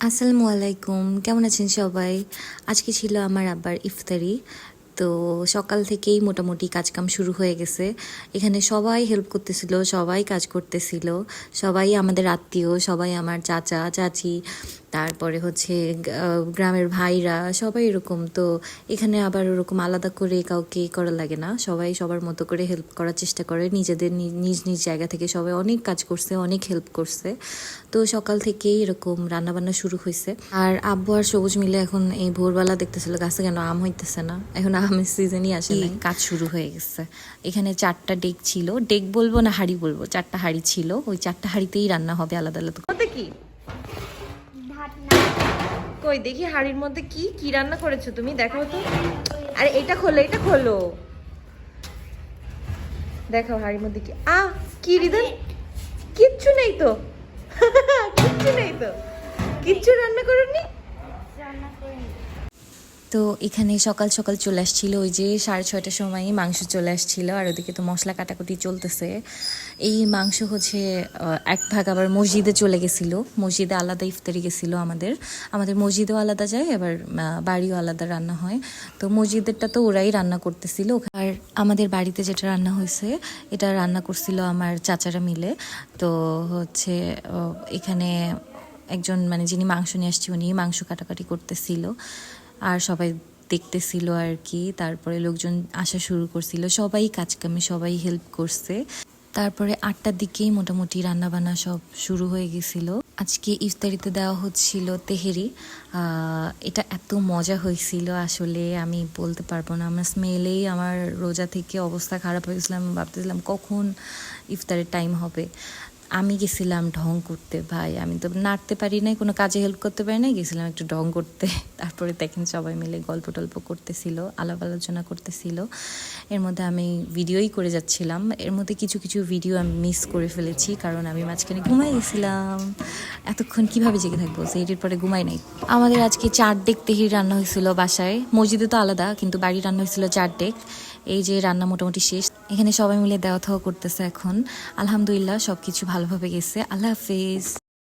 আসসালামু আলাইকুম, কেমন আছেন সবাই? আজকে ছিল আমার আব্বার ইফতারি। তো সকাল থেকেই মোটামুটি কাজকাম শুরু হয়ে গেছে। এখানে সবাই হেল্প করতেছিল, সবাই কাজ করতেছিল, সবাই আমাদের আত্মীয়, সবাই আমার চাচা চাচি, তারপরে হচ্ছে গ্রামের ভাইরা, সবাই এরকম। তো এখানে আবার ওরকম আলাদা করে কাউকে করা লাগে না, সবাই সবার মতো করে হেল্প করার চেষ্টা করে, নিজেদের নিজ নিজ জায়গা থেকে সবাই অনেক কাজ করছে, অনেক হেল্প করছে। তো সকাল থেকেই এরকম রান্নাবান্না শুরু হয়েছে। আর আব্বু আর সবুজ মিলে এখন এই ভোরবেলা দেখতেছিল গাছে কেন আম হইতেছে না, এখন আমের সিজনই আসে না, কাজ শুরু হয়ে গেছে। এখানে 4টা ডেক ছিল, ডেক বলবো না হাঁড়ি বলবো, 4টা হাঁড়ি ছিল, ওই 4টা হাঁড়িতেই রান্না হবে আলাদা আলাদা। ওতে কি কই দেখি হাঁড়ির মধ্যে কি কি রান্না করেছো তুমি, দেখো তো। আরে এটা খোলো, এটা খোলো, দেখো হাঁড়ির মধ্যে কি। কি রিদন, কিচ্ছু নেই তো। কিচ্ছু নেই তো, কিচ্ছু রান্না করোনি। তো এখানে সকাল সকাল চলে আসছিল, ওই যে 6:30টার সময়ই মাংস চলে আসছিল, আর ওদিকে তো মশলা কাটাকুটি চলতেছে। এই মাংস হচ্ছে এক ভাগ আবার মসজিদে চলে গেছিল, মসজিদে আলাদা ইফতারি গেছিল। আমাদের আমাদের মসজিদেও আলাদা যায়, আবার বাড়িও আলাদা রান্না হয়। তো মসজিদেরটা তো ওরাই রান্না করতেছিল, আর আমাদের বাড়িতে যেটা রান্না হয়েছে এটা রান্না করছিল আমার চাচারা মিলে। তো হচ্ছে এখানে একজন মানে যিনি মাংস নিয়ে আসছে উনি মাংস কাটাকাটি করতেছিল, আর সবাই দেখতেছিল আর কি। তারপরে লোকজন আসা শুরু করছিল, সবাই কাজকামে সবাই হেল্প করছে। তারপরে 8টার দিকেই মোটামুটি রান্নাবান্না সব শুরু হয়ে গেছিল। আজকে ইফতারিতে দেওয়া হচ্ছিল তেহেরি। এটা এত মজা হয়েছিল আসলে আমি বলতে পারবো না, আমার স্মেলেই আমার রোজা থেকে অবস্থা খারাপ হয়ে গেছিলাম, ভাবতেছিলাম কখন ইফতারের টাইম হবে। আমি গেছিলাম ঢং করতে, ভাই আমি তো নাড়তে পারি নাই, কোনো কাজে হেল্প করতে পারি নাই, গেছিলাম একটু ঢং করতে। তারপরে দেখেন সবাই মিলে গল্প টল্প করতেছিল, আলাপ আলোচনা করতেছিল। এর মধ্যে আমি ভিডিওই করে যাচ্ছিলাম, এর মধ্যে কিছু কিছু ভিডিও আমি মিস করে ফেলেছি, কারণ আমি মাঝখানে ঘুমাই গেছিলাম। এতক্ষণ কিভাবে জেগে থাকবো, সেইটির পরে ঘুমাই নাই। আমাদের আজকে 4 ডেক তেহেরি রান্না হয়েছিল বাসায়, মসজিদে তো আলাদা, কিন্তু বাড়ি রান্না হয়েছিল 4 ডেক। এই যে রান্না মোটামুটি শেষ, এখানে সবাই মিলে দেওয়া থাওয়া করতেছে এখন। আলহামদুলিল্লাহ সবকিছু ভালোভাবে গেছে। আল্লাহ হাফেজ।